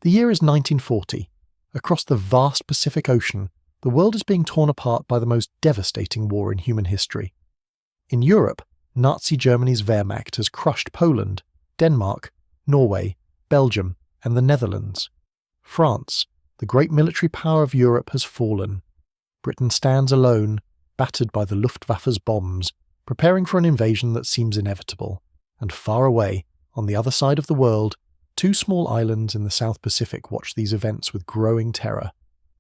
The year is 1940. Across the vast Pacific Ocean, the world is being torn apart by the most devastating war in human history. In Europe, Nazi Germany's Wehrmacht has crushed Poland, Denmark, Norway, Belgium, and the Netherlands. France, the great military power of Europe, has fallen. Britain stands alone, battered by the Luftwaffe's bombs, preparing for an invasion that seems inevitable. And far away, on the other side of the world, two small islands in the South Pacific watch these events with growing terror.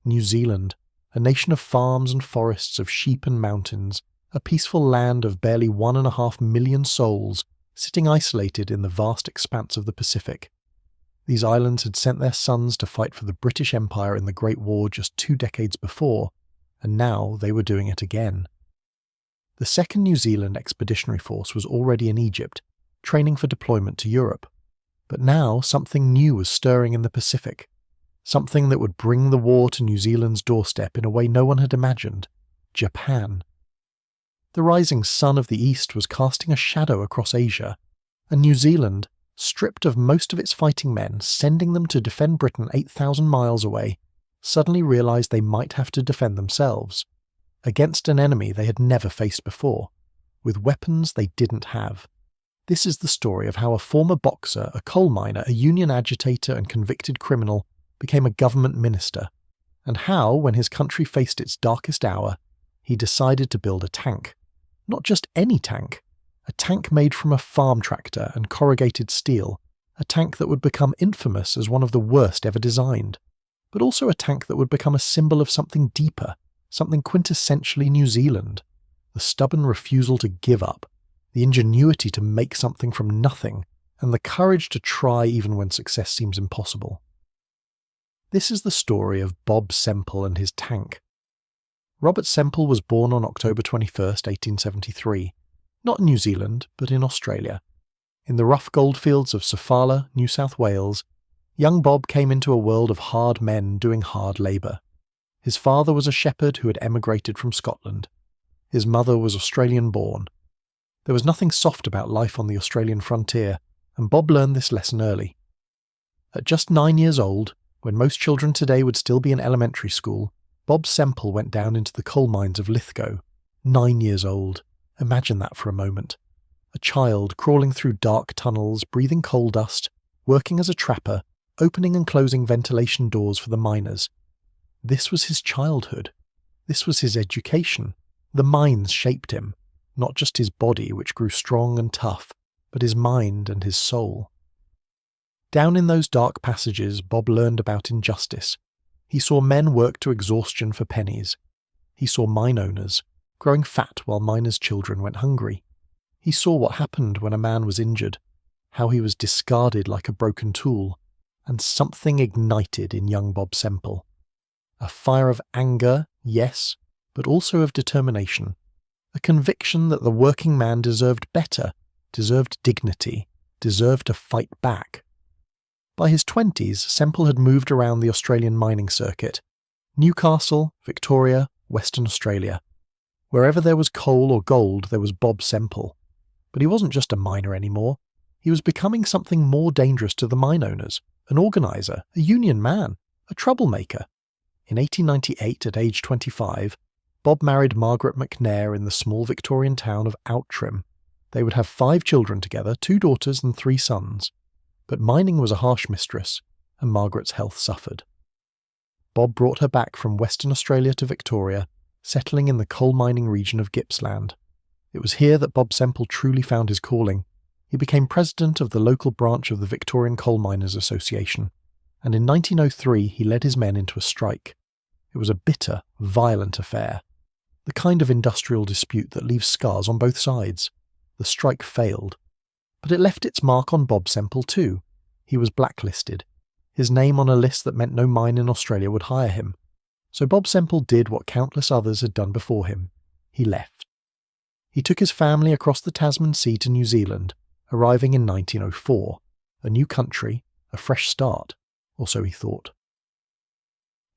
New Zealand, a nation of farms and forests, of sheep and mountains, a peaceful land of barely 1.5 million souls, sitting isolated in the vast expanse of the Pacific. These islands had sent their sons to fight for the British Empire in the Great War just 2 decades before, and now they were doing it again. The 2nd New Zealand Expeditionary Force was already in Egypt, training for deployment to Europe. But now something new was stirring in the Pacific, something that would bring the war to New Zealand's doorstep in a way no one had imagined: Japan. The rising sun of the East was casting a shadow across Asia, and New Zealand, stripped of most of its fighting men, sending them to defend Britain 8,000 miles away, suddenly realised they might have to defend themselves, against an enemy they had never faced before, with weapons they didn't have. This is the story of how a former boxer, a coal miner, a union agitator and convicted criminal became a government minister, and how, when his country faced its darkest hour, he decided to build a tank. Not just any tank, a tank made from a farm tractor and corrugated steel, a tank that would become infamous as one of the worst ever designed, but also a tank that would become a symbol of something deeper, something quintessentially New Zealand: the stubborn refusal to give up, the ingenuity to make something from nothing, and the courage to try even when success seems impossible. This is the story of Bob Semple and his tank. Robert Semple was born on October 21st, 1873, not in New Zealand, but in Australia. In the rough goldfields of Sofala, New South Wales, young Bob came into a world of hard men doing hard labour. His father was a shepherd who had emigrated from Scotland. His mother was Australian-born. There was nothing soft about life on the Australian frontier, and Bob learned this lesson early. At just 9 years old, when most children today would still be in elementary school, Bob Semple went down into the coal mines of Lithgow. 9 years old. Imagine that for a moment. A child crawling through dark tunnels, breathing coal dust, working as a trapper, opening and closing ventilation doors for the miners. This was his childhood. This was his education. The mines shaped him, not just his body, which grew strong and tough, but his mind and his soul. Down in those dark passages, Bob learned about injustice. He saw men work to exhaustion for pennies. He saw mine owners growing fat while miners' children went hungry. He saw what happened when a man was injured, how he was discarded like a broken tool, and something ignited in young Bob Semple. A fire of anger, yes, but also of determination. A conviction that the working man deserved better, deserved dignity, deserved to fight back. By his 20s, Semple had moved around the Australian mining circuit: Newcastle, Victoria, Western Australia. Wherever there was coal or gold, there was Bob Semple. But he wasn't just a miner anymore. He was becoming something more dangerous to the mine owners: an organiser, a union man, a troublemaker. In 1898, at age 25, Bob married Margaret McNair in the small Victorian town of Outram. They would have 5 children together, 2 daughters and 3 sons. But mining was a harsh mistress, and Margaret's health suffered. Bob brought her back from Western Australia to Victoria, settling in the coal mining region of Gippsland. It was here that Bob Semple truly found his calling. He became president of the local branch of the Victorian Coal Miners Association, and in 1903 he led his men into a strike. It was a bitter, violent affair, the kind of industrial dispute that leaves scars on both sides. The strike failed. But it left its mark on Bob Semple too. He was blacklisted, his name on a list that meant no mine in Australia would hire him. So Bob Semple did what countless others had done before him. He left. He took his family across the Tasman Sea to New Zealand, arriving in 1904. A new country, a fresh start, or so he thought.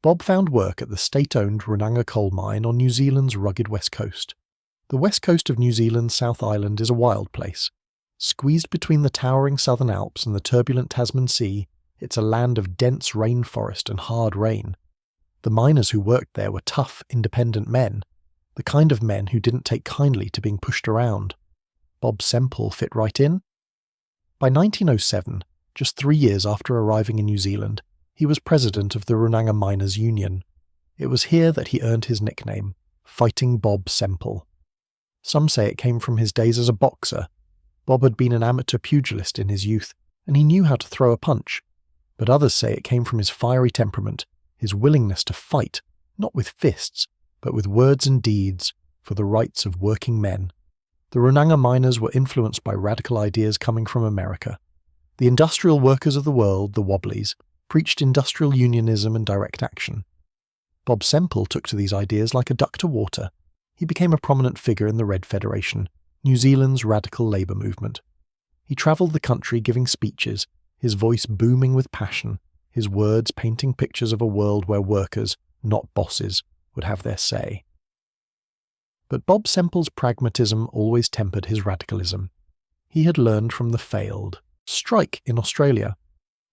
Bob found work at the state-owned Runanga coal mine on New Zealand's rugged west coast. The west coast of New Zealand's South Island is a wild place. Squeezed between the towering Southern Alps and the turbulent Tasman Sea, It's a land of dense rainforest and hard rain. The miners who worked there were tough, independent men, the kind of men who didn't take kindly to being pushed around. Bob Semple fit right in. By 1907, just 3 years after arriving in New Zealand, he was president of the Runanga Miners' Union. It was here that he earned his nickname, Fighting Bob Semple. Some say it came from his days as a boxer. Bob had been an amateur pugilist in his youth, and he knew how to throw a punch. But others say it came from his fiery temperament, his willingness to fight, not with fists, but with words and deeds, for the rights of working men. The Runanga miners were influenced by radical ideas coming from America. The industrial workers of the world, the Wobblies, preached industrial unionism and direct action. Bob Semple took to these ideas like a duck to water. He became a prominent figure in the Red Federation, New Zealand's radical labour movement. He travelled the country giving speeches, his voice booming with passion, his words painting pictures of a world where workers, not bosses, would have their say. But Bob Semple's pragmatism always tempered his radicalism. He had learned from the failed strike in Australia.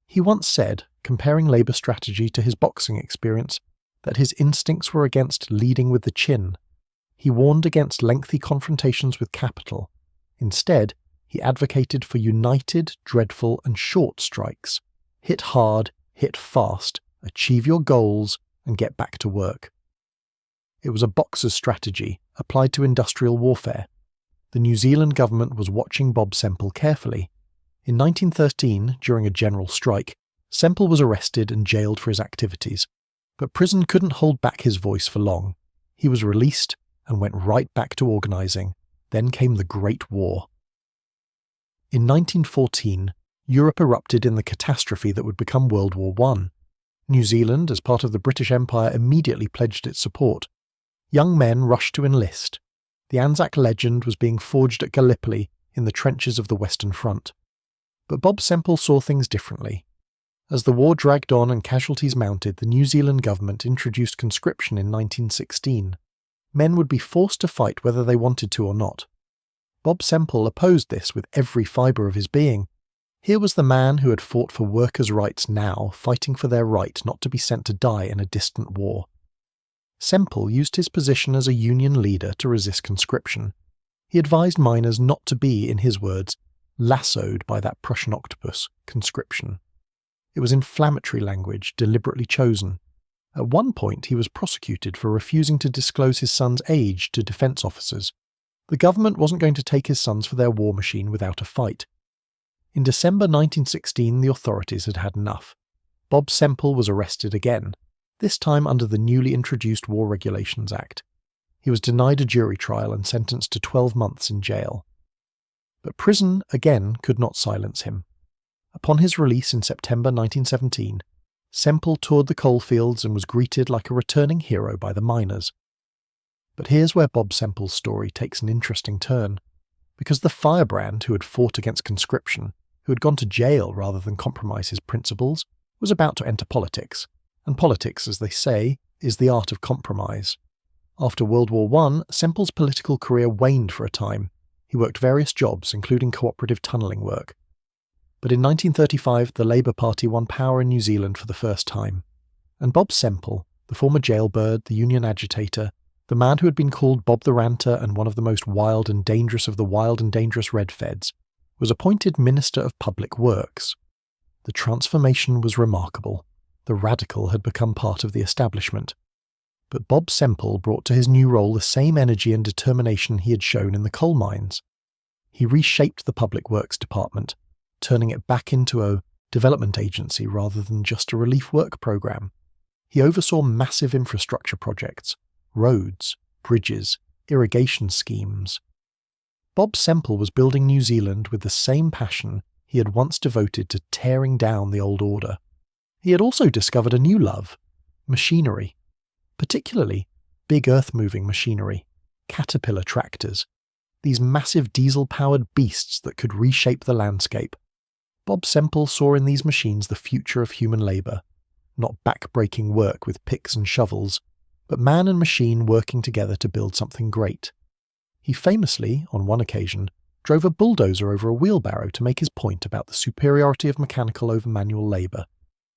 He once said, comparing labour strategy to his boxing experience, that his instincts were against leading with the chin. He warned against lengthy confrontations with capital. Instead, he advocated for united, dreadful and short strikes. Hit hard, hit fast, achieve your goals, and get back to work. It was a boxer's strategy applied to industrial warfare. The New Zealand government was watching Bob Semple carefully. In 1913, during a general strike, Semple was arrested and jailed for his activities. But prison couldn't hold back his voice for long. He was released and went right back to organising. Then came the Great War. In 1914, Europe erupted in the catastrophe that would become World War I. New Zealand, as part of the British Empire, immediately pledged its support. Young men rushed to enlist. The Anzac legend was being forged at Gallipoli in the trenches of the Western Front. But Bob Semple saw things differently. As the war dragged on and casualties mounted, the New Zealand government introduced conscription in 1916. Men would be forced to fight whether they wanted to or not. Bob Semple opposed this with every fibre of his being. Here was the man who had fought for workers' rights now, fighting for their right not to be sent to die in a distant war. Semple used his position as a union leader to resist conscription. He advised miners not to be, in his words, lassoed by that Prussian octopus, conscription. It was inflammatory language, deliberately chosen. At one point he was prosecuted for refusing to disclose his son's age to defence officers. The government wasn't going to take his sons for their war machine without a fight. In December 1916 the authorities had had enough. Bob Semple was arrested again, this time under the newly introduced War Regulations Act. He was denied a jury trial and sentenced to 12 months in jail. But prison again could not silence him. Upon his release in September 1917, Semple toured the coalfields and was greeted like a returning hero by the miners. But here's where Bob Semple's story takes an interesting turn, because the firebrand who had fought against conscription, who had gone to jail rather than compromise his principles, was about to enter politics, and politics, as they say, is the art of compromise. After World War I, Semple's political career waned for a time. He worked various jobs, including cooperative tunnelling work. But in 1935, the Labour Party won power in New Zealand for the first time. And Bob Semple, the former jailbird, the union agitator, the man who had been called Bob the Ranter and one of the most wild and dangerous of the wild and dangerous Red Feds, was appointed Minister of Public Works. The transformation was remarkable. The radical had become part of the establishment. But Bob Semple brought to his new role the same energy and determination he had shown in the coal mines. He reshaped the Public Works Department, turning it back into a development agency rather than just a relief work program. He oversaw massive infrastructure projects, roads, bridges, irrigation schemes. Bob Semple was building New Zealand with the same passion he had once devoted to tearing down the old order. He had also discovered a new love, machinery, particularly big earth-moving machinery, caterpillar tractors, these massive diesel-powered beasts that could reshape the landscape. Bob Semple saw in these machines the future of human labour, not back-breaking work with picks and shovels, but man and machine working together to build something great. He famously, on one occasion, drove a bulldozer over a wheelbarrow to make his point about the superiority of mechanical over manual labour,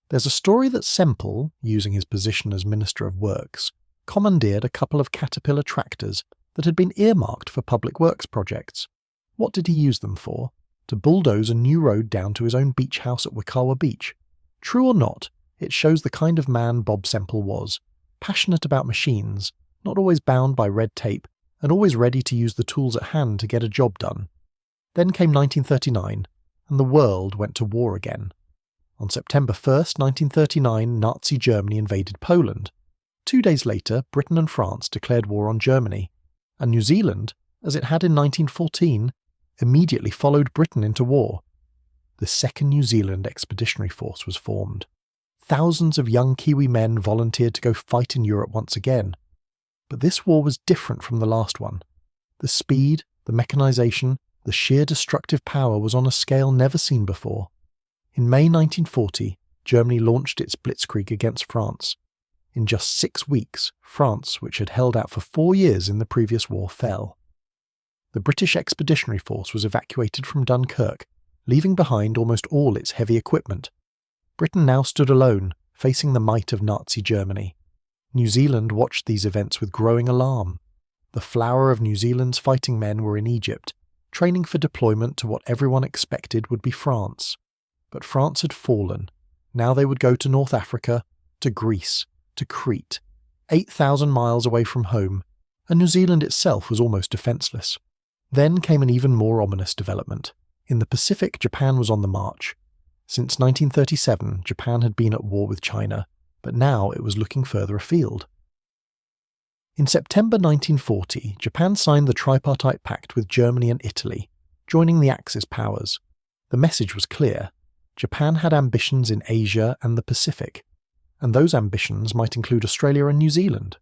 There's a story that Semple, using his position as Minister of Works, commandeered a couple of Caterpillar tractors that had been earmarked for public works projects. What did he use them for? To bulldoze a new road down to his own beach house at Wakawa Beach. True or not, it shows the kind of man Bob Semple was, passionate about machines, not always bound by red tape, and always ready to use the tools at hand to get a job done. Then came 1939, and the world went to war again. On September 1st, 1939, Nazi Germany invaded Poland. 2 days later, Britain and France declared war on Germany, and New Zealand, as it had in 1914, immediately followed Britain into war. The 2nd New Zealand Expeditionary Force was formed. Thousands of young Kiwi men volunteered to go fight in Europe once again. But this war was different from the last one. The speed, the mechanisation, the sheer destructive power was on a scale never seen before. In May 1940, Germany launched its blitzkrieg against France. In just 6 weeks, France, which had held out for 4 years in the previous war, fell. The British Expeditionary Force was evacuated from Dunkirk, leaving behind almost all its heavy equipment. Britain now stood alone, facing the might of Nazi Germany. New Zealand watched these events with growing alarm. The flower of New Zealand's fighting men were in Egypt, training for deployment to what everyone expected would be France. But France had fallen. Now they would go to North Africa, to Greece, to Crete, 8,000 miles away from home, and New Zealand itself was almost defenceless. Then came an even more ominous development. In the Pacific, Japan was on the march. Since 1937, Japan had been at war with China, but now it was looking further afield. In September 1940, Japan signed the Tripartite Pact with Germany and Italy, joining the Axis powers. The message was clear. Japan had ambitions in Asia and the Pacific, and those ambitions might include Australia and New Zealand.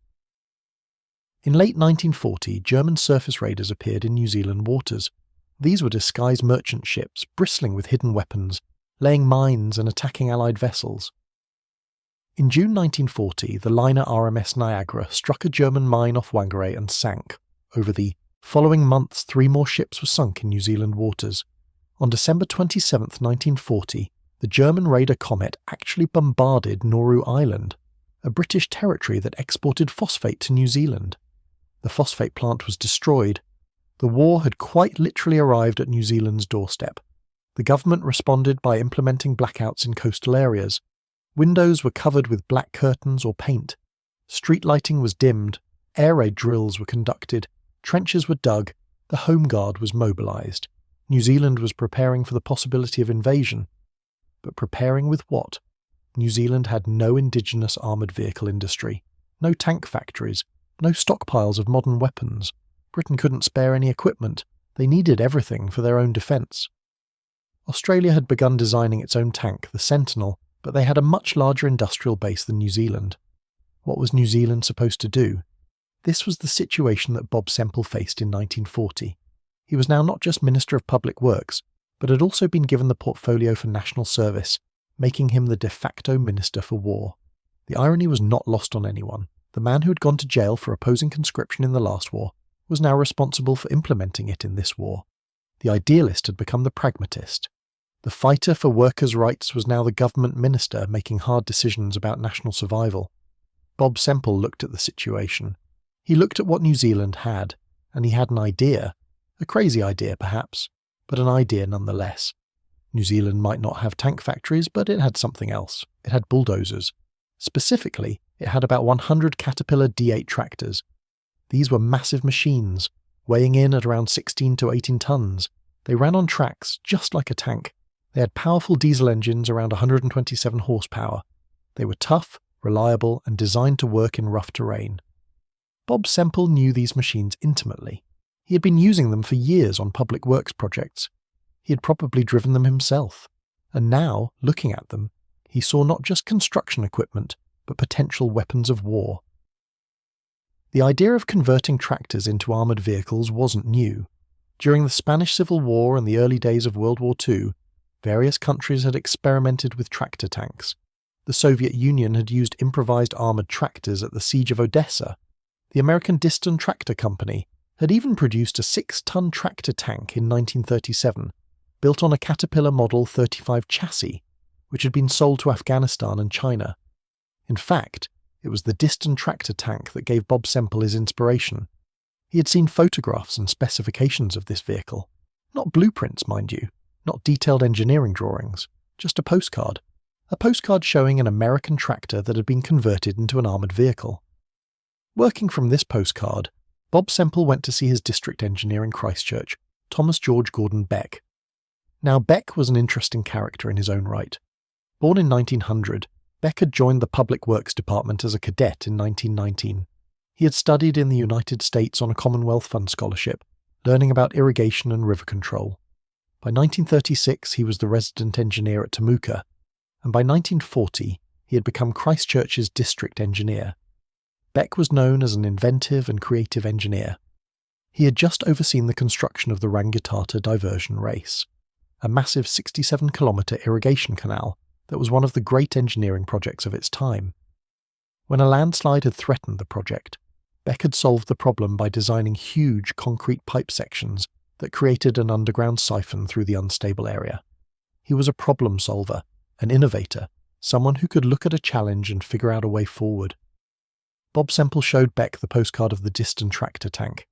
In late 1940, German surface raiders appeared in New Zealand waters. These were disguised merchant ships, bristling with hidden weapons, laying mines and attacking Allied vessels. In June 1940, the liner RMS Niagara struck a German mine off Whangarei and sank. Over the following months, 3 more ships were sunk in New Zealand waters. On December 27, 1940, the German raider Comet actually bombarded Nauru Island, a British territory that exported phosphate to New Zealand. The phosphate plant was destroyed. The war had quite literally arrived at New Zealand's doorstep. The government responded by implementing blackouts in coastal areas. Windows were covered with black curtains or paint. Street lighting was dimmed. Air raid drills were conducted. Trenches were dug. The Home Guard was mobilised. New Zealand was preparing for the possibility of invasion. But preparing with what? New Zealand had no indigenous armoured vehicle industry, no tank factories, no stockpiles of modern weapons. Britain couldn't spare any equipment. They needed everything for their own defence. Australia had begun designing its own tank, the Sentinel, but they had a much larger industrial base than New Zealand. What was New Zealand supposed to do? This was the situation that Bob Semple faced in 1940. He was now not just Minister of Public Works, but had also been given the portfolio for national service, making him the de facto Minister for War. The irony was not lost on anyone. The man who had gone to jail for opposing conscription in the last war was now responsible for implementing it in this war. The idealist had become the pragmatist. The fighter for workers' rights was now the government minister making hard decisions about national survival. Bob Semple looked at the situation. He looked at what New Zealand had, and he had an idea. A crazy idea, perhaps, but an idea nonetheless. New Zealand might not have tank factories, but it had something else. It had bulldozers. Specifically, it had about 100 Caterpillar D8 tractors. These were massive machines, weighing in at around 16 to 18 tons. They ran on tracks, just like a tank. They had powerful diesel engines around 127 horsepower. They were tough, reliable, and designed to work in rough terrain. Bob Semple knew these machines intimately. He had been using them for years on public works projects. He had probably driven them himself. And now, looking at them, he saw not just construction equipment, but potential weapons of war. The idea of converting tractors into armoured vehicles wasn't new. During the Spanish Civil War and the early days of World War II, various countries had experimented with tractor tanks. The Soviet Union had used improvised armoured tractors at the Siege of Odessa. The American Diston Tractor Company had even produced a 6-ton tractor tank in 1937, built on a Caterpillar Model 35 chassis. which had been sold to Afghanistan and China. In fact, it was the Diston tractor tank that gave Bob Semple his inspiration. He had seen photographs and specifications of this vehicle. Not blueprints, mind you, not detailed engineering drawings, just a postcard. A postcard showing an American tractor that had been converted into an armoured vehicle. Working from this postcard, Bob Semple went to see his district engineer in Christchurch, Thomas George Gordon Beck. Now, Beck was an interesting character in his own right. Born in 1900, Beck had joined the Public Works Department as a cadet in 1919. He had studied in the United States on a Commonwealth Fund scholarship, learning about irrigation and river control. By 1936, he was the resident engineer at Temuka, and by 1940, he had become Christchurch's district engineer. Beck was known as an inventive and creative engineer. He had just overseen the construction of the Rangitata diversion race, a massive 67-kilometre irrigation canal that was one of the great engineering projects of its time. When a landslide had threatened the project, Beck had solved the problem by designing huge concrete pipe sections that created an underground siphon through the unstable area. He was a problem solver, an innovator, someone who could look at a challenge and figure out a way forward. Bob Semple showed Beck the postcard of the Diston tractor tank.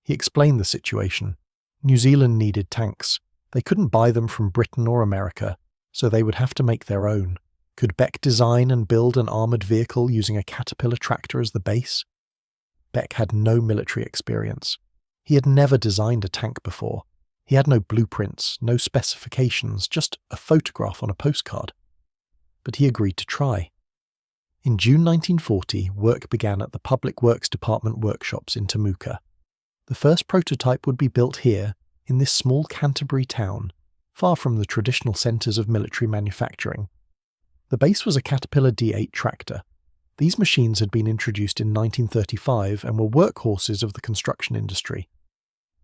He explained the situation. New Zealand needed tanks. They couldn't buy them from Britain or America, so they would have to make their own. Could Beck design and build an armoured vehicle using a Caterpillar tractor as the base? Beck had no military experience. He had never designed a tank before. He had no blueprints, no specifications, just a photograph on a postcard. But he agreed to try. In June 1940, work began at the Public Works Department workshops in Temuka. The first prototype would be built here, in this small Canterbury town, far from the traditional centres of military manufacturing. The base was a Caterpillar D8 tractor. These machines had been introduced in 1935 and were workhorses of the construction industry.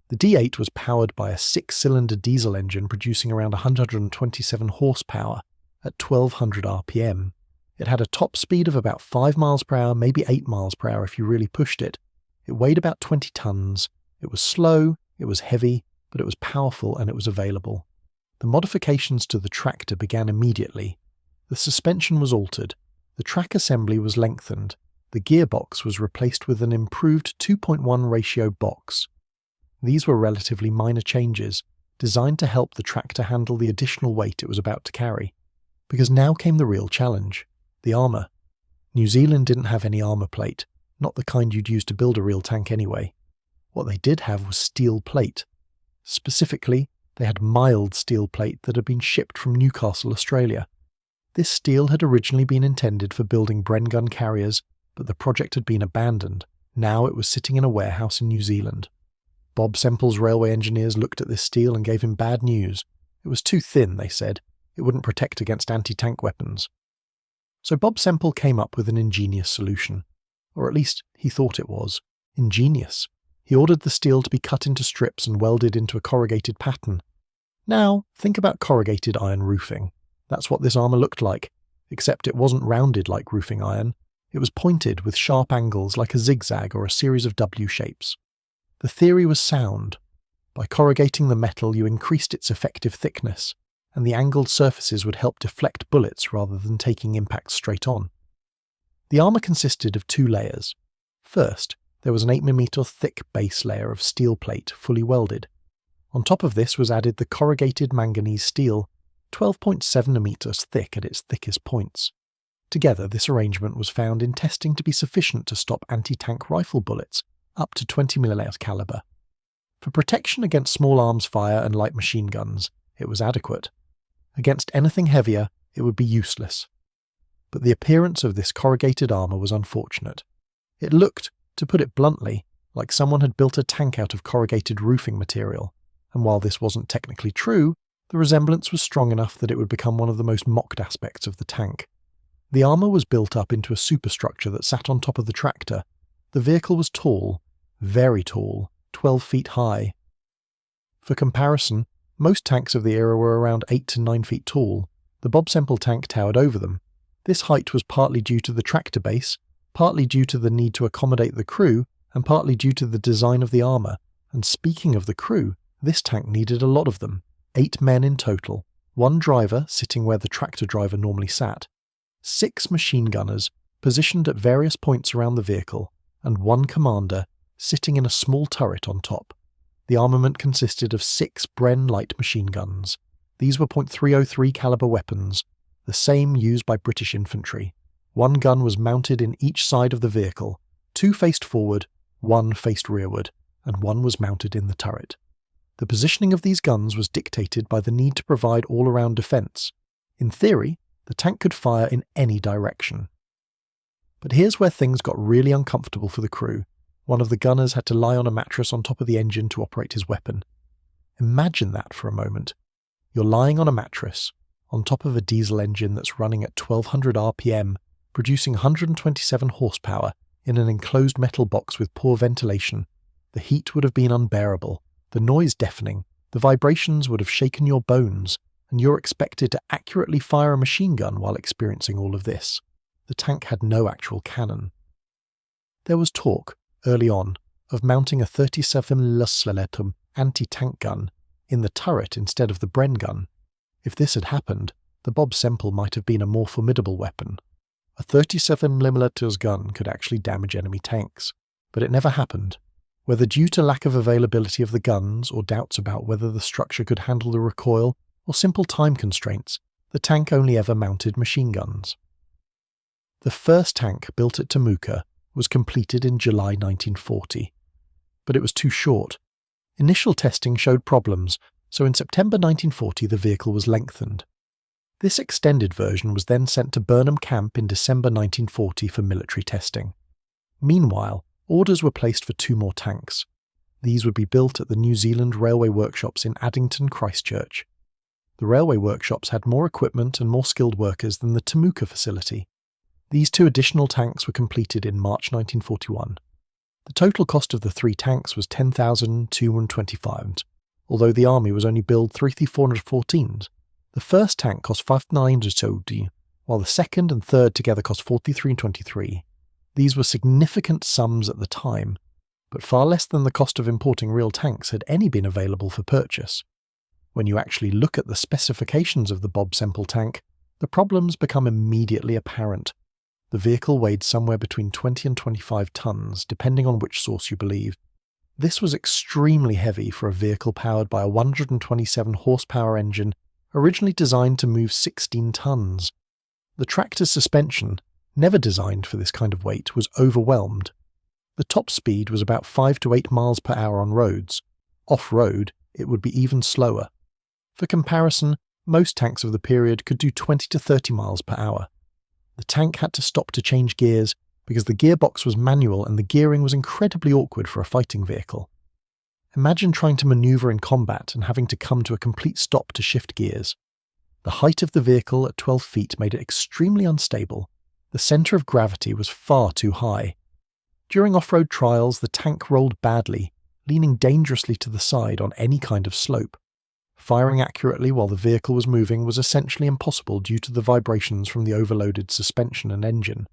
The D8 was powered by a 6-cylinder diesel engine producing around 127 horsepower at 1200 RPM. It had a top speed of about 5 miles per hour, maybe 8 miles per hour if you really pushed it. It weighed about 20 tons. It was slow, it was heavy, but it was powerful and it was available. The modifications to the tractor began immediately. The suspension was altered, the track assembly was lengthened, the gearbox was replaced with an improved 2.1 ratio box. These were relatively minor changes, designed to help the tractor handle the additional weight it was about to carry. Because now came the real challenge, the armour. New Zealand didn't have any armour plate, not the kind you'd use to build a real tank anyway. What they did have was steel plate. Specifically, they had mild steel plate that had been shipped from Newcastle, Australia. This steel had originally been intended for building Bren gun carriers, but the project had been abandoned. Now it was sitting in a warehouse in New Zealand. Bob Semple's railway engineers looked at this steel and gave him bad news. It was too thin, they said. It wouldn't protect against anti-tank weapons. So Bob Semple came up with an ingenious solution. Or at least he thought it was. Ingenious. He ordered the steel to be cut into strips and welded into a corrugated pattern. Now, think about corrugated iron roofing. That's what this armour looked like, except it wasn't rounded like roofing iron. It was pointed with sharp angles like a zigzag or a series of W shapes. The theory was sound. By corrugating the metal, you increased its effective thickness, and the angled surfaces would help deflect bullets rather than taking impacts straight on. The armour consisted of 2 layers. First, there was an 8mm thick base layer of steel plate, fully welded. On top of this was added the corrugated manganese steel, 12.7mm thick at its thickest points. Together, this arrangement was found in testing to be sufficient to stop anti-tank rifle bullets up to 20mm caliber. For protection against small arms fire and light machine guns, it was adequate. Against anything heavier, it would be useless. But the appearance of this corrugated armour was unfortunate. It looked, to put it bluntly, like someone had built a tank out of corrugated roofing material, and while this wasn't technically true, the resemblance was strong enough that it would become one of the most mocked aspects of the tank. The armour was built up into a superstructure that sat on top of the tractor. The vehicle was tall, very tall, 12 feet high. For comparison, most tanks of the era were around 8 to 9 feet tall. The Bob Semple tank towered over them. This height was partly due to the tractor base, partly due to the need to accommodate the crew, and partly due to the design of the armour. And speaking of the crew, this tank needed a lot of them, 8 men in total, one driver sitting where the tractor driver normally sat, 6 machine gunners positioned at various points around the vehicle, and one commander sitting in a small turret on top. The armament consisted of 6 Bren light machine guns. These were .303 caliber weapons, the same used by British infantry. One gun was mounted in each side of the vehicle, 2 faced forward, 1 faced rearward, and 1 was mounted in the turret. The positioning of these guns was dictated by the need to provide all-around defence. In theory, the tank could fire in any direction. But here's where things got really uncomfortable for the crew. One of the gunners had to lie on a mattress on top of the engine to operate his weapon. Imagine that for a moment. You're lying on a mattress, on top of a diesel engine that's running at 1200 RPM, producing 127 horsepower in an enclosed metal box with poor ventilation. The heat would have been unbearable, the noise deafening, the vibrations would have shaken your bones, and you're expected to accurately fire a machine gun while experiencing all of this. The tank had no actual cannon. There was talk, early on, of mounting a 37 mm anti-tank gun in the turret instead of the Bren gun. If this had happened, the Bob Semple might have been a more formidable weapon. A 37 mm gun could actually damage enemy tanks, but it never happened. Whether due to lack of availability of the guns or doubts about whether the structure could handle the recoil or simple time constraints, the tank only ever mounted machine guns. The first tank built at Temuka was completed in July 1940, but it was too short. Initial testing showed problems, so in September 1940 the vehicle was lengthened. This extended version was then sent to Burnham Camp in December 1940 for military testing. Meanwhile, orders were placed for 2 more tanks. These would be built at the New Zealand Railway Workshops in Addington, Christchurch. The railway workshops had more equipment and more skilled workers than the Temuka facility. These 2 additional tanks were completed in March 1941. The total cost of the 3 tanks was £10,225, although the army was only billed £3,414. The first tank cost £5,900, while the second and third together cost £43.23. These were significant sums at the time, but far less than the cost of importing real tanks had any been available for purchase. When you actually look at the specifications of the Bob Semple tank, the problems become immediately apparent. The vehicle weighed somewhere between 20 and 25 tons, depending on which source you believe. This was extremely heavy for a vehicle powered by a 127 horsepower engine originally designed to move 16 tons. The tractor's suspension, never designed for this kind of weight, was overwhelmed. The top speed was about 5 to 8 miles per hour on roads. Off-road, it would be even slower. For comparison, most tanks of the period could do 20 to 30 miles per hour. The tank had to stop to change gears because the gearbox was manual and the gearing was incredibly awkward for a fighting vehicle. Imagine trying to maneuver in combat and having to come to a complete stop to shift gears. The height of the vehicle at 12 feet made it extremely unstable. The centre of gravity was far too high. During off-road trials, the tank rolled badly, leaning dangerously to the side on any kind of slope. Firing accurately while the vehicle was moving was essentially impossible due to the vibrations from the overloaded suspension and engine.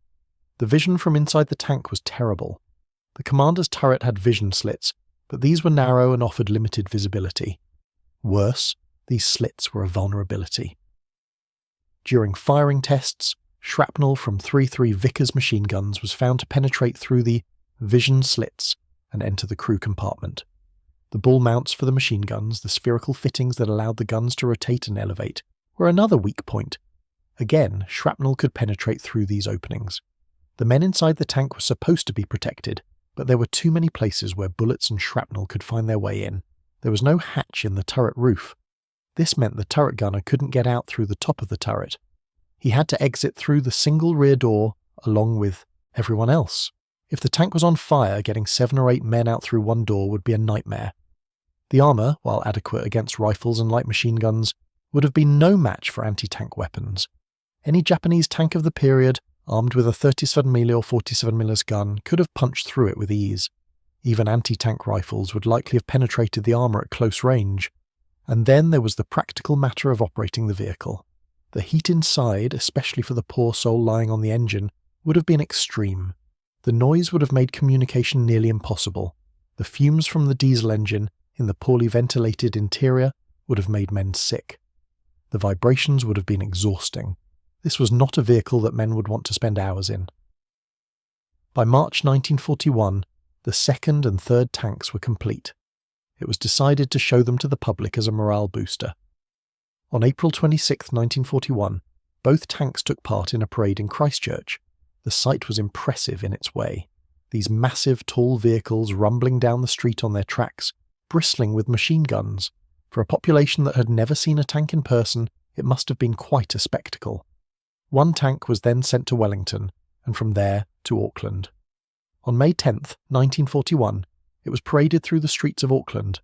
The vision from inside the tank was terrible. The commander's turret had vision slits, but these were narrow and offered limited visibility. Worse, these slits were a vulnerability. During firing tests, shrapnel from 3.3 Vickers machine guns was found to penetrate through the vision slits and enter the crew compartment. The ball mounts for the machine guns, the spherical fittings that allowed the guns to rotate and elevate, were another weak point. Again, shrapnel could penetrate through these openings. The men inside the tank were supposed to be protected, but there were too many places where bullets and shrapnel could find their way in. There was no hatch in the turret roof. This meant the turret gunner couldn't get out through the top of the turret. He had to exit through the single rear door along with everyone else. If the tank was on fire, getting 7 or 8 men out through one door would be a nightmare. The armour, while adequate against rifles and light machine guns, would have been no match for anti-tank weapons. Any Japanese tank of the period, armed with a 37mm or 47mm gun, could have punched through it with ease. Even anti-tank rifles would likely have penetrated the armour at close range. And then there was the practical matter of operating the vehicle. The heat inside, especially for the poor soul lying on the engine, would have been extreme. The noise would have made communication nearly impossible. The fumes from the diesel engine, in the poorly ventilated interior, would have made men sick. The vibrations would have been exhausting. This was not a vehicle that men would want to spend hours in. By March 1941, the second and third tanks were complete. It was decided to show them to the public as a morale booster. On April 26, 1941, both tanks took part in a parade in Christchurch. The sight was impressive in its way. These massive, tall vehicles rumbling down the street on their tracks, bristling with machine guns. For a population that had never seen a tank in person, it must have been quite a spectacle. One tank was then sent to Wellington, and from there to Auckland. On May 10, 1941, it was paraded through the streets of Auckland.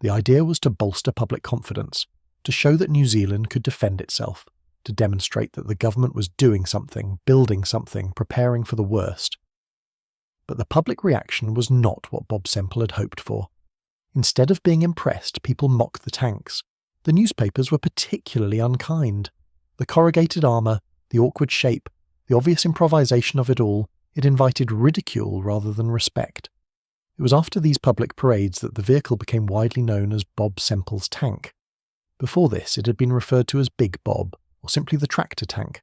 The idea was to bolster public confidence, to show that New Zealand could defend itself, to demonstrate that the government was doing something, building something, preparing for the worst. But the public reaction was not what Bob Semple had hoped for. Instead of being impressed, people mocked the tanks. The newspapers were particularly unkind. The corrugated armour, the awkward shape, the obvious improvisation of it all, it invited ridicule rather than respect. It was after these public parades that the vehicle became widely known as Bob Semple's tank. Before this, it had been referred to as Big Bob, or simply the tractor tank.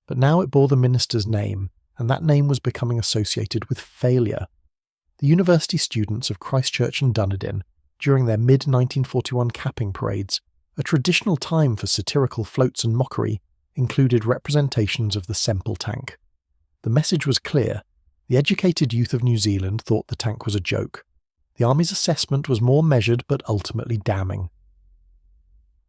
But now it bore the minister's name, and that name was becoming associated with failure. The university students of Christchurch and Dunedin, during their mid-1941 capping parades, a traditional time for satirical floats and mockery, included representations of the Semple tank. The message was clear. The educated youth of New Zealand thought the tank was a joke. The Army's assessment was more measured but ultimately damning.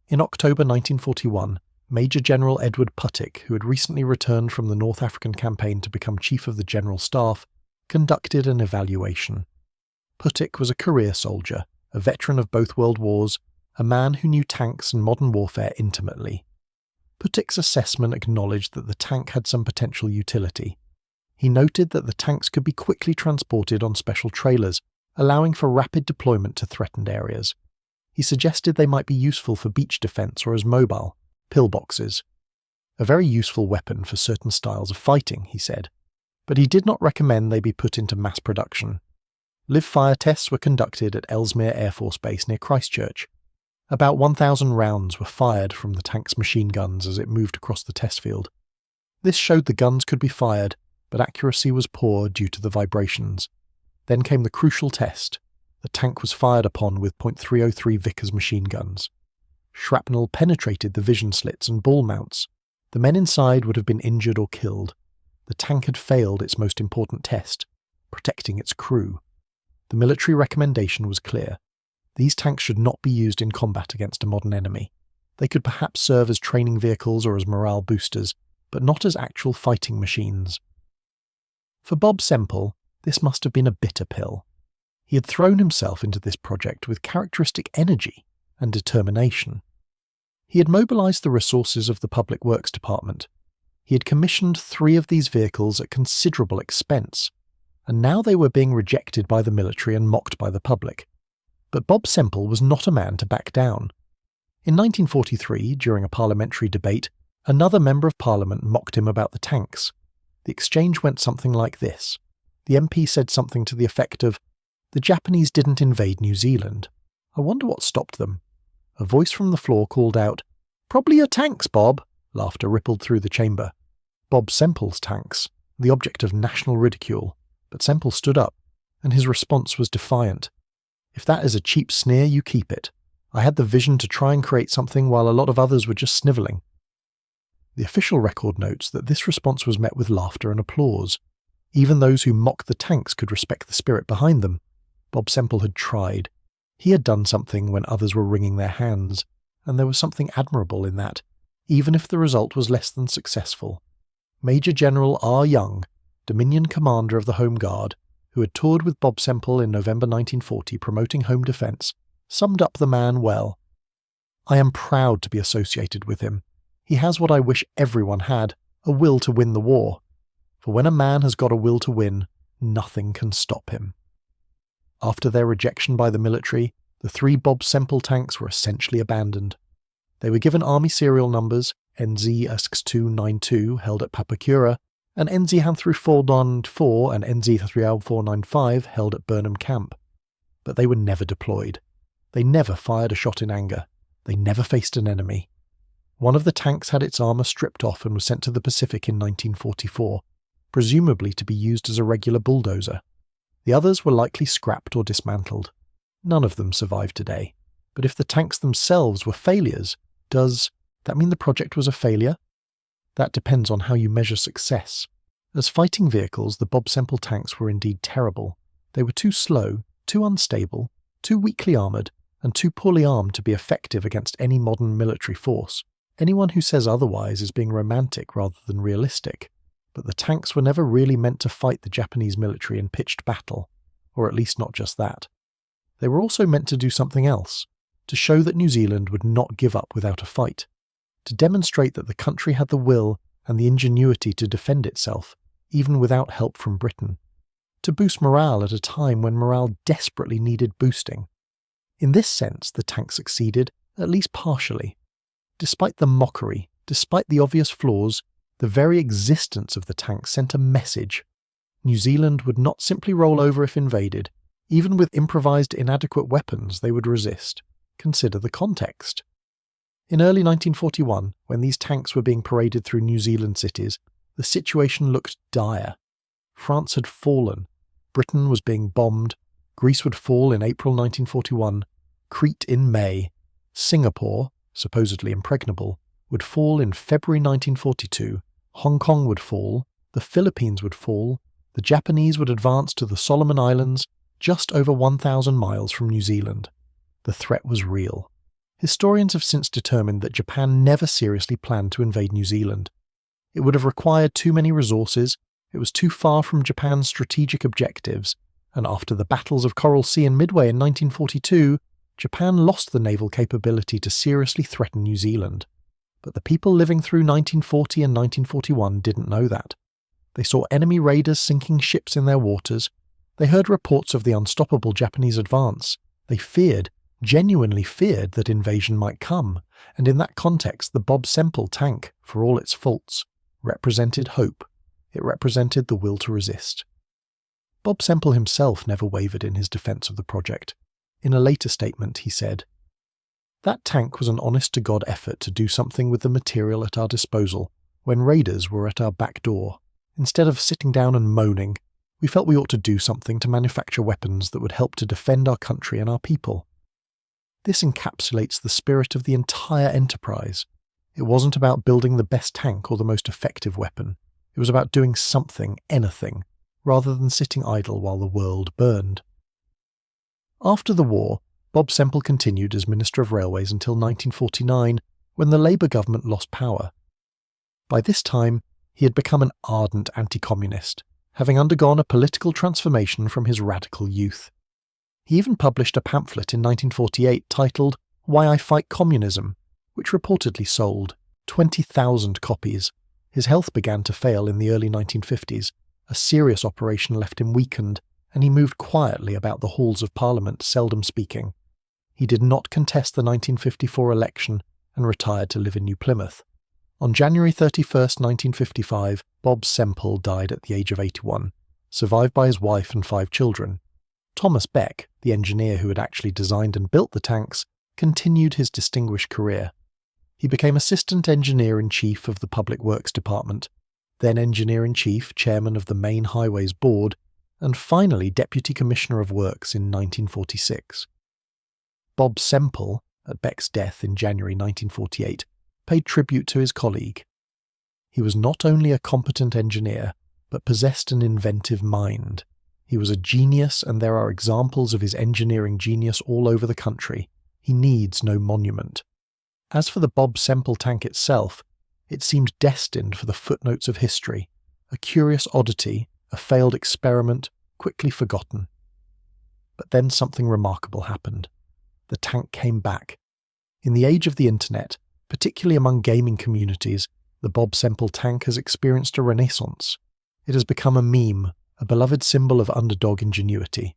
In October 1941, Major General Edward Puttick, who had recently returned from the North African campaign to become Chief of the General Staff, conducted an evaluation. Puttick was a career soldier, a veteran of both World Wars, a man who knew tanks and modern warfare intimately. Puttick's assessment acknowledged that the tank had some potential utility. He noted that the tanks could be quickly transported on special trailers, allowing for rapid deployment to threatened areas. He suggested they might be useful for beach defence or as mobile pillboxes. A very useful weapon for certain styles of fighting, he said, but he did not recommend they be put into mass production. Live fire tests were conducted at Ellesmere Air Force Base near Christchurch. About 1,000 rounds were fired from the tank's machine guns as it moved across the test field. This showed the guns could be fired, but accuracy was poor due to the vibrations. Then came the crucial test. The tank was fired upon with .303 Vickers machine guns. Shrapnel penetrated the vision slits and ball mounts. The men inside would have been injured or killed. The tank had failed its most important test, protecting its crew. The military recommendation was clear. These tanks should not be used in combat against a modern enemy. They could perhaps serve as training vehicles or as morale boosters, but not as actual fighting machines. For Bob Semple, this must have been a bitter pill. He had thrown himself into this project with characteristic energy and determination. He had mobilised the resources of the Public Works Department. He had commissioned 3 of these vehicles at considerable expense, and now they were being rejected by the military and mocked by the public. But Bob Semple was not a man to back down. In 1943, during a parliamentary debate, another Member of Parliament mocked him about the tanks. The exchange went something like this. The MP said something to the effect of, "The Japanese didn't invade New Zealand. I wonder what stopped them." A voice from the floor called out, "Probably your tanks, Bob." Laughter rippled through the chamber. Bob Semple's tanks, the object of national ridicule. But Semple stood up, and his response was defiant. "If that is a cheap sneer, you keep it. I had the vision to try and create something while a lot of others were just snivelling." The official record notes that this response was met with laughter and applause. Even those who mocked the tanks could respect the spirit behind them. Bob Semple had tried. He had done something when others were wringing their hands, and there was something admirable in that, even if the result was less than successful. Major General R. Young, Dominion commander of the Home Guard, who had toured with Bob Semple in November 1940 promoting home defence, summed up the man well. "I am proud to be associated with him. He has what I wish everyone had, a will to win the war. For when a man has got a will to win, nothing can stop him." After their rejection by the military, the 3 Bob Semple tanks were essentially abandoned. They were given Army serial numbers, NZ-6292 held at Papakura, and NZ-3494 and NZ-3495 held at Burnham Camp. But they were never deployed. They never fired a shot in anger. They never faced an enemy. One of the tanks had its armour stripped off and was sent to the Pacific in 1944, presumably to be used as a regular bulldozer. The others were likely scrapped or dismantled. None of them survived today. But if the tanks themselves were failures, does that mean the project was a failure? That depends on how you measure success. As fighting vehicles, the Bob Semple tanks were indeed terrible. They were too slow, too unstable, too weakly armoured, and too poorly armed to be effective against any modern military force. Anyone who says otherwise is being romantic rather than realistic. But the tanks were never really meant to fight the Japanese military in pitched battle, or at least not just that. They were also meant to do something else, to show that New Zealand would not give up without a fight, to demonstrate that the country had the will and the ingenuity to defend itself, even without help from Britain, to boost morale at a time when morale desperately needed boosting. In this sense, the tank succeeded, at least partially. Despite the mockery, despite the obvious flaws, the very existence of the tank sent a message. New Zealand would not simply roll over if invaded. Even with improvised inadequate weapons, they would resist. Consider the context. In early 1941, when these tanks were being paraded through New Zealand cities, the situation looked dire. France had fallen. Britain was being bombed. Greece would fall in April 1941. Crete in May. Singapore, supposedly impregnable, would fall in February 1942. Hong Kong would fall. The Philippines would fall. The Japanese would advance to the Solomon Islands, just over 1,000 miles from New Zealand. The threat was real. Historians have since determined that Japan never seriously planned to invade New Zealand. It would have required too many resources, it was too far from Japan's strategic objectives, and after the battles of Coral Sea and Midway in 1942, Japan lost the naval capability to seriously threaten New Zealand. But the people living through 1940 and 1941 didn't know that. They saw enemy raiders sinking ships in their waters. They heard reports of the unstoppable Japanese advance. They feared, genuinely feared, that invasion might come, and in that context the Bob Semple tank, for all its faults, represented hope. It represented the will to resist. Bob Semple himself never wavered in his defence of the project. In a later statement he said, "That tank was an honest-to-God effort to do something with the material at our disposal when raiders were at our back door. Instead of sitting down and moaning, we felt we ought to do something to manufacture weapons that would help to defend our country and our people." This encapsulates the spirit of the entire enterprise. It wasn't about building the best tank or the most effective weapon. It was about doing something, anything, rather than sitting idle while the world burned. After the war, Bob Semple continued as Minister of Railways until 1949, when the Labour government lost power. By this time, he had become an ardent anti-communist, having undergone a political transformation from his radical youth. He even published a pamphlet in 1948 titled "Why I Fight Communism," which reportedly sold 20,000 copies. His health began to fail in the early 1950s. A serious operation left him weakened, and he moved quietly about the halls of Parliament, seldom speaking. He did not contest the 1954 election and retired to live in New Plymouth. On January 31st, 1955, Bob Semple died at the age of 81, survived by his wife and 5 children. Thomas Beck, the engineer who had actually designed and built the tanks, continued his distinguished career. He became Assistant Engineer-in-Chief of the Public Works Department, then Engineer-in-Chief, Chairman of the Main Highways Board, and finally Deputy Commissioner of Works in 1946. Bob Semple, at Beck's death in January 1948, paid tribute to his colleague. He was not only a competent engineer, but possessed an inventive mind. He was a genius, and there are examples of his engineering genius all over the country. He needs no monument. As for the Bob Semple tank itself, it seemed destined for the footnotes of history, a curious oddity, a failed experiment, quickly forgotten. But then something remarkable happened. The tank came back. In the age of the internet, particularly among gaming communities, the Bob Semple tank has experienced a renaissance. It has become a meme, a beloved symbol of underdog ingenuity.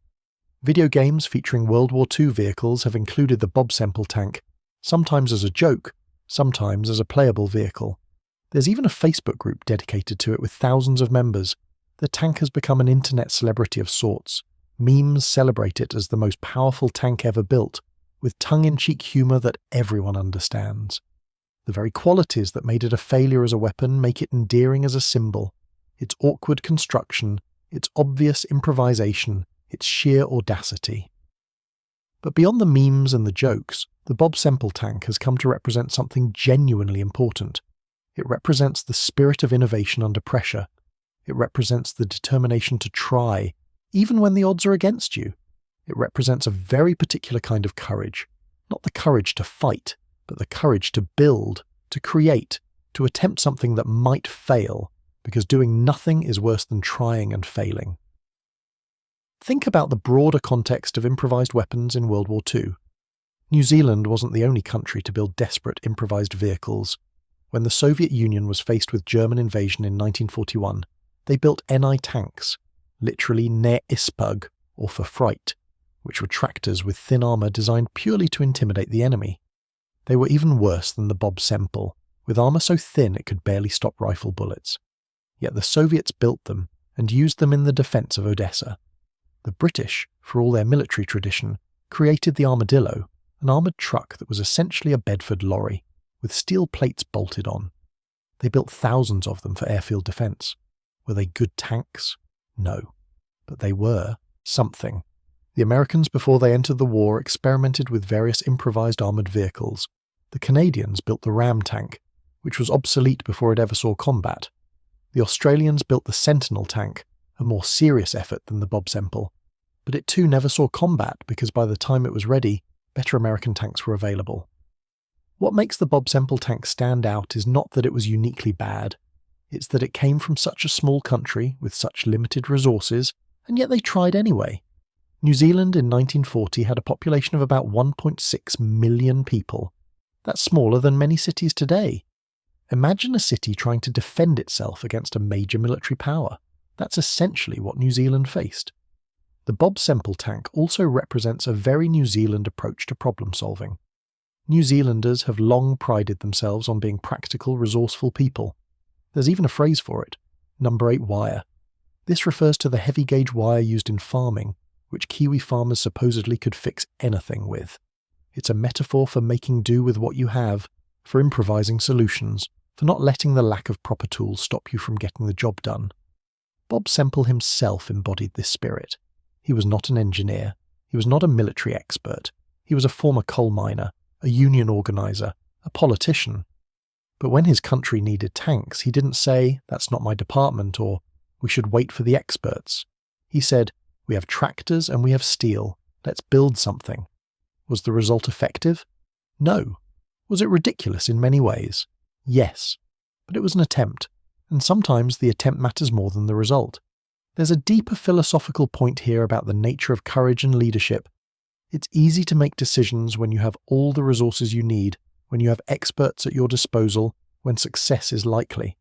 Video games featuring World War II vehicles have included the Bob Semple tank, sometimes as a joke, sometimes as a playable vehicle. There's even a Facebook group dedicated to it with thousands of members. The tank has become an internet celebrity of sorts. Memes celebrate it as the most powerful tank ever built, with tongue-in-cheek humour that everyone understands. The very qualities that made it a failure as a weapon make it endearing as a symbol. Its awkward construction, its obvious improvisation, its sheer audacity. But beyond the memes and the jokes, the Bob Semple tank has come to represent something genuinely important. It represents the spirit of innovation under pressure. It represents the determination to try, even when the odds are against you. It represents a very particular kind of courage. Not the courage to fight, but the courage to build, to create, to attempt something that might fail, because doing nothing is worse than trying and failing. Think about the broader context of improvised weapons in World War II. New Zealand wasn't the only country to build desperate improvised vehicles. When the Soviet Union was faced with German invasion in 1941, they built NI tanks, literally ne ispug, or for fright, which were tractors with thin armour designed purely to intimidate the enemy. They were even worse than the Bob Semple, with armour so thin it could barely stop rifle bullets. Yet the Soviets built them and used them in the defence of Odessa. The British, for all their military tradition, created the armadillo, an armoured truck that was essentially a Bedford lorry, with steel plates bolted on. They built thousands of them for airfield defence. Were they good tanks? No. But they were something. The Americans, before they entered the war, experimented with various improvised armoured vehicles. The Canadians built the Ram tank, which was obsolete before it ever saw combat. The Australians built the Sentinel tank, a more serious effort than the Bob Semple, but it too never saw combat because by the time it was ready, better American tanks were available. What makes the Bob Semple tank stand out is not that it was uniquely bad, it's that it came from such a small country with such limited resources, and yet they tried anyway. New Zealand in 1940 had a population of about 1.6 million people. That's smaller than many cities today. Imagine a city trying to defend itself against a major military power. That's essentially what New Zealand faced. The Bob Semple tank also represents a very New Zealand approach to problem solving. New Zealanders have long prided themselves on being practical, resourceful people. There's even a phrase for it, number 8 wire. This refers to the heavy gauge wire used in farming, which Kiwi farmers supposedly could fix anything with. It's a metaphor for making do with what you have, for improvising solutions, for not letting the lack of proper tools stop you from getting the job done. Bob Semple himself embodied this spirit. He was not an engineer. He was not a military expert. He was a former coal miner, a union organiser, a politician. But when his country needed tanks, he didn't say, "That's not my department," or "We should wait for the experts." He said, "We have tractors and we have steel. Let's build something." Was the result effective? No. Was it ridiculous in many ways? Yes. But it was an attempt, and sometimes the attempt matters more than the result. There's a deeper philosophical point here about the nature of courage and leadership. It's easy to make decisions when you have all the resources you need, when you have experts at your disposal, when success is likely.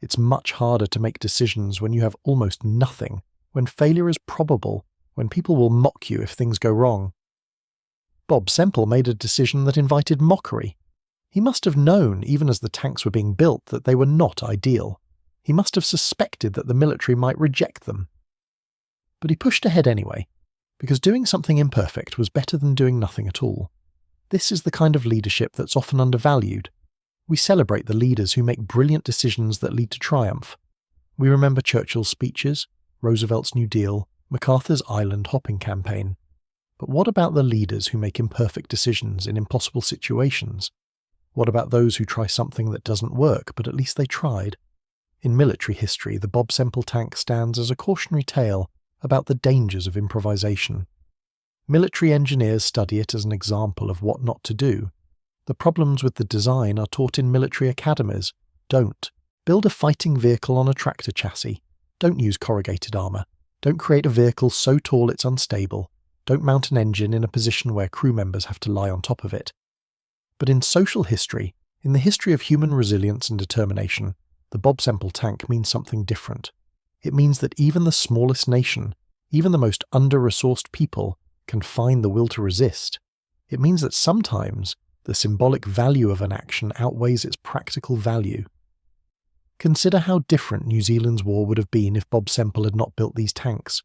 It's much harder to make decisions when you have almost nothing, when failure is probable, when people will mock you if things go wrong. Bob Semple made a decision that invited mockery. He must have known, even as the tanks were being built, that they were not ideal. He must have suspected that the military might reject them. But he pushed ahead anyway, because doing something imperfect was better than doing nothing at all. This is the kind of leadership that's often undervalued. We celebrate the leaders who make brilliant decisions that lead to triumph. We remember Churchill's speeches, Roosevelt's New Deal, MacArthur's island hopping campaign. But what about the leaders who make imperfect decisions in impossible situations? What about those who try something that doesn't work, but at least they tried? In military history, the Bob Semple tank stands as a cautionary tale about the dangers of improvisation. Military engineers study it as an example of what not to do. The problems with the design are taught in military academies. Don't. Build a fighting vehicle on a tractor chassis. Don't use corrugated armour. Don't create a vehicle so tall it's unstable. Don't mount an engine in a position where crew members have to lie on top of it. But in social history, in the history of human resilience and determination, the Bob Semple tank means something different. It means that even the smallest nation, even the most under-resourced people, can find the will to resist. It means that sometimes the symbolic value of an action outweighs its practical value. Consider how different New Zealand's war would have been if Bob Semple had not built these tanks.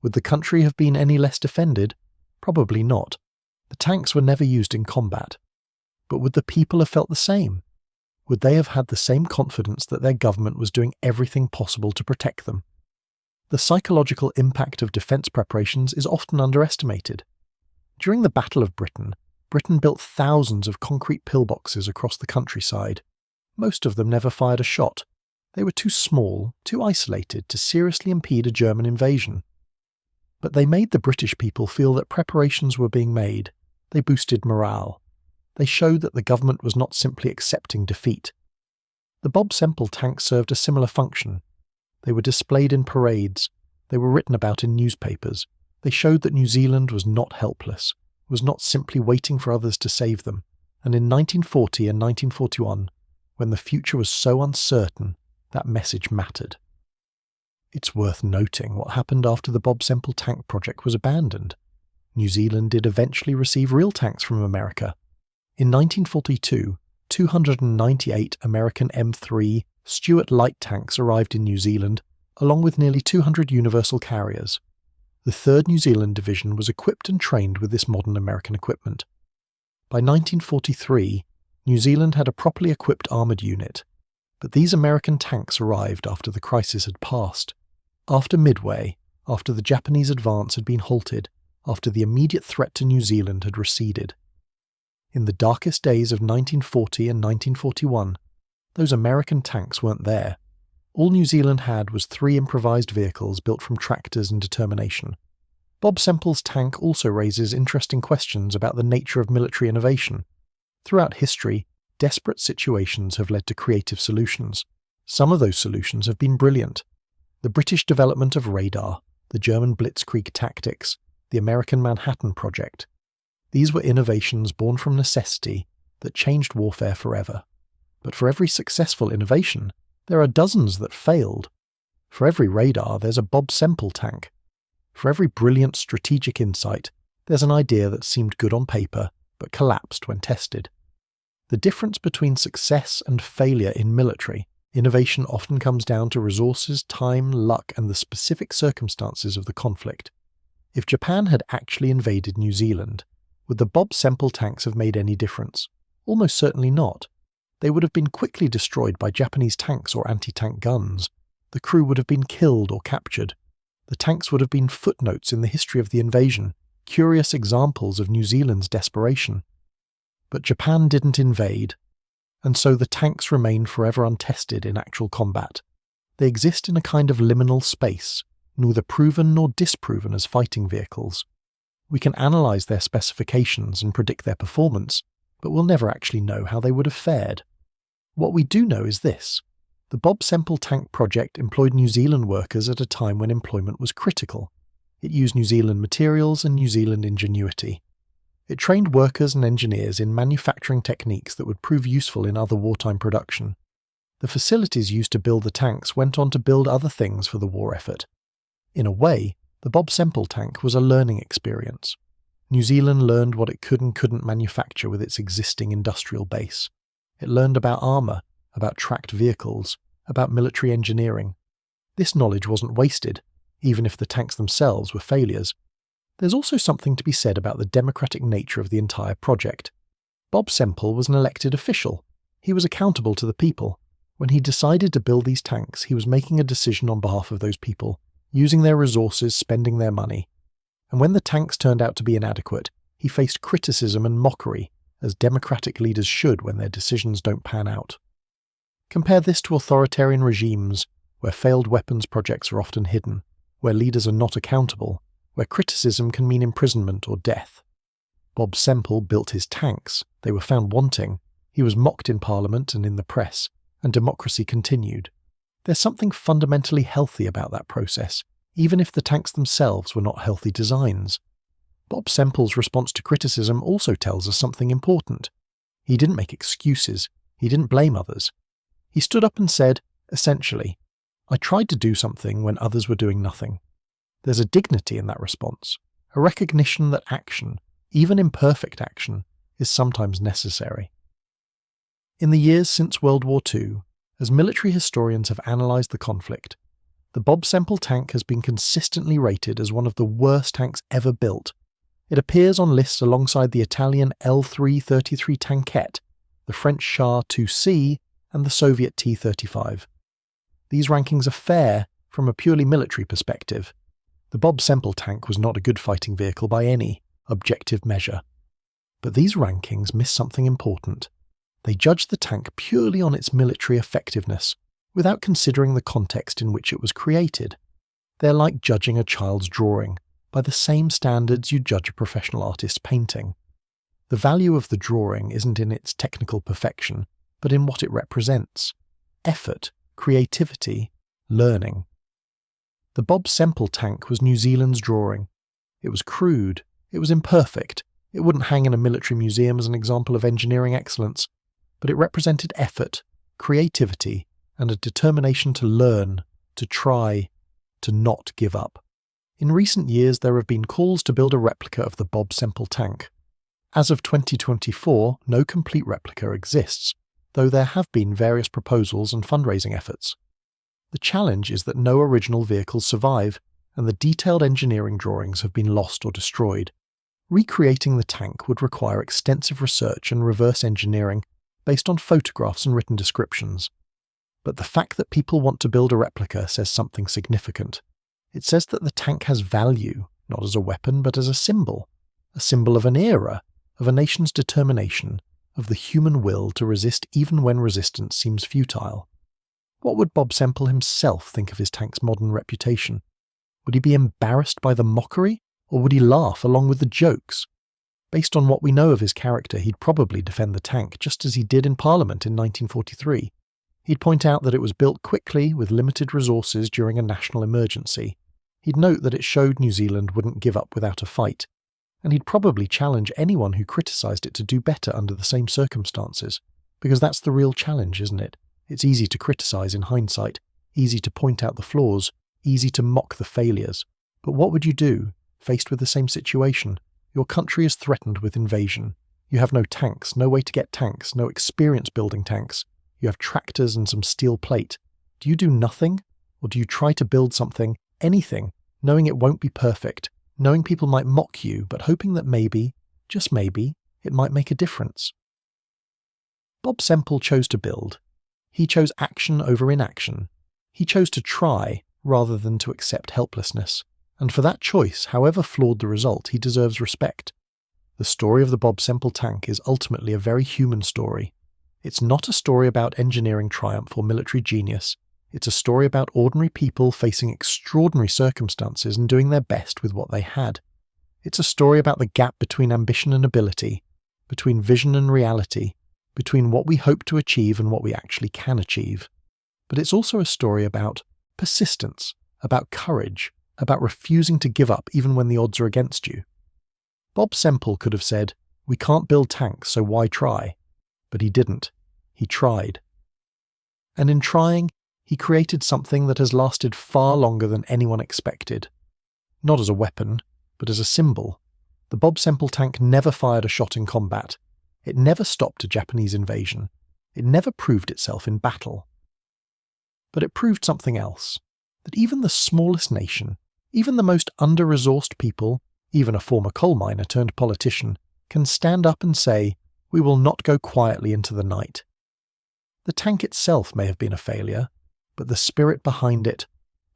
Would the country have been any less defended? Probably not. The tanks were never used in combat. But would the people have felt the same? would they have had the same confidence that their government was doing everything possible to protect them? The psychological impact of defence preparations is often underestimated. During the Battle of Britain, Britain built thousands of concrete pillboxes across the countryside. Most of them never fired a shot. They were too small, too isolated to seriously impede a German invasion. But they made the British people feel that preparations were being made. They boosted morale. They showed that the government was not simply accepting defeat. The Bob Semple tanks served a similar function. They were displayed in parades. They were written about in newspapers. They showed that New Zealand was not helpless, was not simply waiting for others to save them. And in 1940 and 1941, when the future was so uncertain, that message mattered. It's worth noting what happened after the Bob Semple tank project was abandoned. New Zealand did eventually receive real tanks from America. In 1942, 298 American M3 Stuart light tanks arrived in New Zealand, along with nearly 200 Universal carriers. The 3rd New Zealand Division was equipped and trained with this modern American equipment. By 1943, New Zealand had a properly equipped armoured unit, but these American tanks arrived after the crisis had passed. After Midway, after the Japanese advance had been halted, after the immediate threat to New Zealand had receded. In the darkest days of 1940 and 1941, those American tanks weren't there. All New Zealand had was 3 improvised vehicles built from tractors and determination. Bob Semple's tank also raises interesting questions about the nature of military innovation. Throughout history, desperate situations have led to creative solutions. Some of those solutions have been brilliant. The British development of radar, the German Blitzkrieg tactics, the American Manhattan Project. These were innovations born from necessity that changed warfare forever. But for every successful innovation, there are dozens that failed. For every radar, there's a Bob Semple tank. For every brilliant strategic insight, there's an idea that seemed good on paper, but collapsed when tested. The difference between success and failure in military innovation often comes down to resources, time, luck, and the specific circumstances of the conflict. If Japan had actually invaded New Zealand, would the Bob Semple tanks have made any difference? Almost certainly not. They would have been quickly destroyed by Japanese tanks or anti-tank guns. The crew would have been killed or captured. The tanks would have been footnotes in the history of the invasion, curious examples of New Zealand's desperation. But Japan didn't invade, and so the tanks remain forever untested in actual combat. They exist in a kind of liminal space, neither proven nor disproven as fighting vehicles. We can analyse their specifications and predict their performance, but we'll never actually know how they would have fared. What we do know is this. The Bob Semple tank project employed New Zealand workers at a time when employment was critical. It used New Zealand materials and New Zealand ingenuity. It trained workers and engineers in manufacturing techniques that would prove useful in other wartime production. The facilities used to build the tanks went on to build other things for the war effort. In a way, the Bob Semple tank was a learning experience. New Zealand learned what it could and couldn't manufacture with its existing industrial base. It learned about armour, about tracked vehicles, about military engineering. This knowledge wasn't wasted, even if the tanks themselves were failures. There's also something to be said about the democratic nature of the entire project. Bob Semple was an elected official. He was accountable to the people. When he decided to build these tanks, he was making a decision on behalf of those people, using their resources, spending their money. And when the tanks turned out to be inadequate, he faced criticism and mockery, as democratic leaders should when their decisions don't pan out. Compare this to authoritarian regimes, where failed weapons projects are often hidden, where leaders are not accountable, where criticism can mean imprisonment or death. Bob Semple built his tanks. They were found wanting. He was mocked in Parliament and in the press, and democracy continued. There's something fundamentally healthy about that process, even if the tanks themselves were not healthy designs. Bob Semple's response to criticism also tells us something important. He didn't make excuses. He didn't blame others. He stood up and said, essentially, I tried to do something when others were doing nothing. There's a dignity in that response, a recognition that action, even imperfect action, is sometimes necessary. In the years since World War II, as military historians have analysed the conflict, the Bob Semple tank has been consistently rated as one of the worst tanks ever built. It appears on lists alongside the Italian L333 Tankette, the French Char 2C, and the Soviet T-35. These rankings are fair from a purely military perspective. The Bob Semple tank was not a good fighting vehicle by any objective measure. But these rankings miss something important. They judge the tank purely on its military effectiveness, without considering the context in which it was created. They're like judging a child's drawing, by the same standards you judge a professional artist's painting. The value of the drawing isn't in its technical perfection, but in what it represents: effort, creativity, learning. The Bob Semple tank was New Zealand's drawing. It was crude, it was imperfect, it wouldn't hang in a military museum as an example of engineering excellence, but it represented effort, creativity, and a determination to learn, to try, to not give up. In recent years, there have been calls to build a replica of the Bob Semple tank. As of 2024, no complete replica exists, though there have been various proposals and fundraising efforts. The challenge is that no original vehicles survive, and the detailed engineering drawings have been lost or destroyed. Recreating the tank would require extensive research and reverse engineering based on photographs and written descriptions. But the fact that people want to build a replica says something significant. It says that the tank has value, not as a weapon but as a symbol of an era, of a nation's determination, of the human will to resist even when resistance seems futile. What would Bob Semple himself think of his tank's modern reputation? Would he be embarrassed by the mockery, or would he laugh along with the jokes? Based on what we know of his character, he'd probably defend the tank just as he did in Parliament in 1943. He'd point out that it was built quickly with limited resources during a national emergency. He'd note that it showed New Zealand wouldn't give up without a fight. And he'd probably challenge anyone who criticised it to do better under the same circumstances. Because that's the real challenge, isn't it? It's easy to criticise in hindsight, easy to point out the flaws, easy to mock the failures. But what would you do, faced with the same situation? Your country is threatened with invasion. You have no tanks, no way to get tanks, no experience building tanks. You have tractors and some steel plate. Do you do nothing? Or do you try to build something, anything, knowing it won't be perfect, knowing people might mock you, but hoping that maybe, just maybe, it might make a difference? Bob Semple chose to build. He chose action over inaction. He chose to try rather than to accept helplessness. And for that choice, however flawed the result, he deserves respect. The story of the Bob Semple tank is ultimately a very human story. It's not a story about engineering triumph or military genius. It's a story about ordinary people facing extraordinary circumstances and doing their best with what they had. It's a story about the gap between ambition and ability, between vision and reality, between what we hope to achieve and what we actually can achieve. But it's also a story about persistence, about courage, about refusing to give up even when the odds are against you. Bob Semple could have said, "We can't build tanks, so why try?" But he didn't. He tried. And in trying, he created something that has lasted far longer than anyone expected. Not as a weapon, but as a symbol. The Bob Semple tank never fired a shot in combat. It never stopped a Japanese invasion. It never proved itself in battle. But it proved something else. That even the smallest nation, even the most under-resourced people, even a former coal miner turned politician, can stand up and say, "We will not go quietly into the night." The tank itself may have been a failure, but the spirit behind it,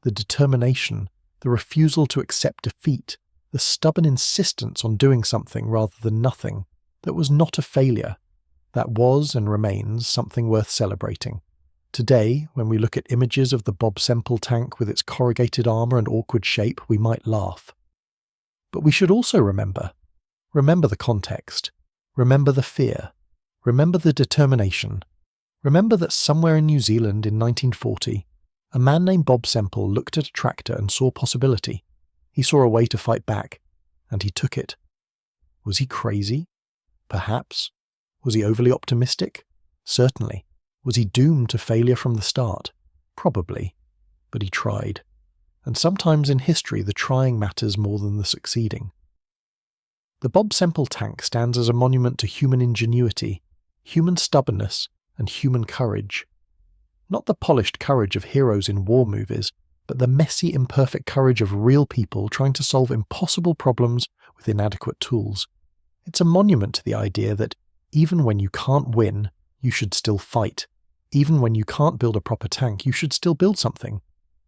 the determination, the refusal to accept defeat, the stubborn insistence on doing something rather than nothing, that was not a failure. That was and remains something worth celebrating. Today, when we look at images of the Bob Semple tank with its corrugated armour and awkward shape, we might laugh. But we should also remember the context, remember the fear, remember the determination. Remember that somewhere in New Zealand in 1940, a man named Bob Semple looked at a tractor and saw possibility. He saw a way to fight back, and he took it. Was he crazy? Perhaps. Was he overly optimistic? Certainly. Was he doomed to failure from the start? Probably. But he tried. And sometimes in history the trying matters more than the succeeding. The Bob Semple tank stands as a monument to human ingenuity, human stubbornness, and human courage. Not the polished courage of heroes in war movies, but the messy, imperfect courage of real people trying to solve impossible problems with inadequate tools. It's a monument to the idea that even when you can't win, you should still fight. Even when you can't build a proper tank, you should still build something.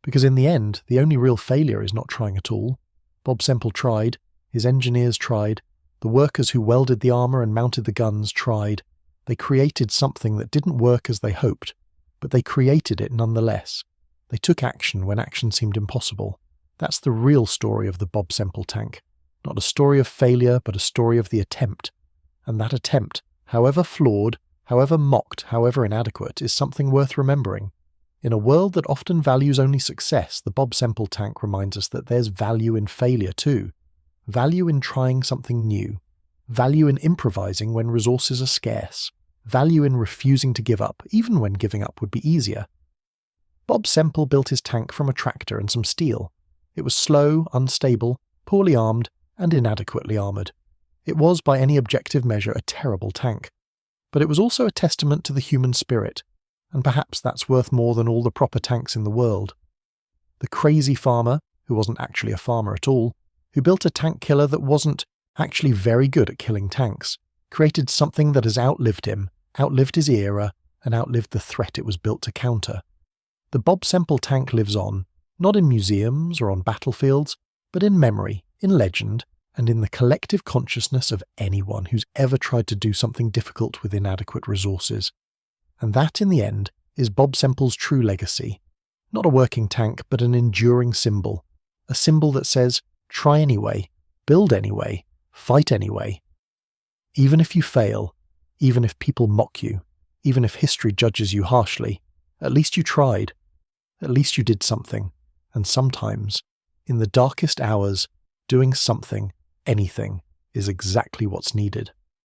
Because in the end, the only real failure is not trying at all. Bob Semple tried, his engineers tried, the workers who welded the armour and mounted the guns tried. They created something that didn't work as they hoped, but they created it nonetheless. They took action when action seemed impossible. That's the real story of the Bob Semple tank. Not a story of failure, but a story of the attempt. And that attempt, however flawed, however mocked, however inadequate, is something worth remembering. In a world that often values only success, the Bob Semple tank reminds us that there's value in failure too. Value in trying something new. Value in improvising when resources are scarce. Value in refusing to give up, even when giving up would be easier. Bob Semple built his tank from a tractor and some steel. It was slow, unstable, poorly armed, and inadequately armoured. It was, by any objective measure, a terrible tank. But it was also a testament to the human spirit, and perhaps that's worth more than all the proper tanks in the world. The crazy farmer, who wasn't actually a farmer at all, who built a tank killer that wasn't actually very good at killing tanks, created something that has outlived him, outlived his era, and outlived the threat it was built to counter. The Bob Semple tank lives on, not in museums or on battlefields, but in memory, in legend, and in the collective consciousness of anyone who's ever tried to do something difficult with inadequate resources. And that, in the end, is Bob Semple's true legacy. Not a working tank, but an enduring symbol. A symbol that says, try anyway, build anyway, fight anyway. Even if you fail, even if people mock you, even if history judges you harshly, at least you tried. At least you did something. And sometimes, in the darkest hours, doing something, anything, is exactly what's needed.